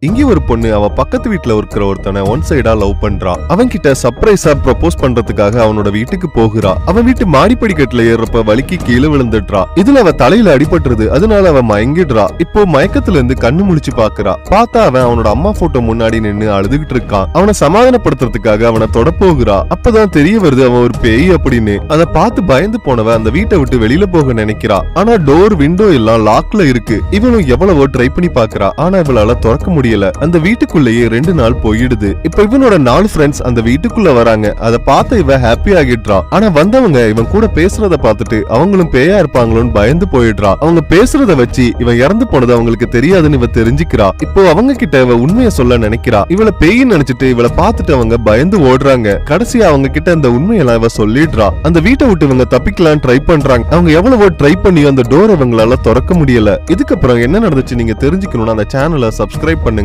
இங்க ஒரு பொண்ணு அவ பக்கத்து வீட்டுல இருக்கிற ஒருத்தனை ஒன் சைடா லவ் பண்றா. அவன் கிட்ட சர்ப்ரைஸா ப்ரப்போஸ் பண்றதுக்காக அவனோட வீட்டுக்கு போகிறா. அவன் வீட்டு மாடிப்படிக்கட்டுல ஏறப்ப வலிக்கு கீழே விழுந்துடுறா. இதுல அவ தலையில அடிபட்டுருது. அதனால அவன் மயங்கிடுறா. இப்போ மயக்கத்துல இருந்து கண்ணு முழிச்சு பாக்குறா. பார்த்தா அவன் அவனோட அம்மா போட்டோ முன்னாடி நின்னு அழுதுகிட்டு இருக்கான். அவனை சமாதானப்படுத்துறதுக்காக அவனை தொட போகிறா. அப்பதான் தெரிய வருது அவன் ஒரு பேய் அப்படின்னு. அதை பார்த்து பயந்து போனவன் அந்த வீட்டை விட்டு வெளியில போக நினைக்கிறா. ஆனா டோர் விண்டோ எல்லாம் லாக்ல இருக்கு. இவனும் எவ்வளவோ ட்ரை பண்ணி பாக்குறா. ஆனா இவளால திறக்க முடியல. அந்த வீட்டுக்குள்ளேயே 2 நாள் போயிடுது. இப்ப இவனோட 4 ஃப்ரெண்ட்ஸ் அந்த வீட்டுக்குள்ள வராங்க. அதை பார்த்து இவன் ஹாப்பி ஆகிடுறா. ஆனா வந்தவங்க இவன் கூட பேசுறத பார்த்துட்டு அவங்களும் பேயா இருப்பாங்களோன்னு பயந்து போயிடுறா. அவங்க பேசுறத வச்சு இவன் இறந்து போனது அவங்களுக்கு தெரியாதுன்னு இவ தெரிஞ்சுக்கிறா. இப்போ அவங்க கிட்ட இவ உண்மையை சொல்ல நினைக்கிறா. இவளை பேயின்னு நினைச்சிட்டு இவளை பார்த்துட்டு அவங்க பயந்து ஓடுறாங்க. கடைசியா அவங்க கிட்ட அந்த உண்மையெல்லாம் இவ சொல்லிடுறா. அந்த வீட்டை விட்டு இவங்க தப்பிக்கலாம் ட்ரை பண்றாங்க. அவங்க எவ்வளவோ ட்ரை பண்ணி அந்த டோர் இவங்களால திறக்க முடியல. இதுக்கப்புறம் என்ன நடந்துச்சு நீங்க தெரிஞ்சுக்கணும்னா அந்த சேனலை சப்ஸ்கிரைப் பண்ணி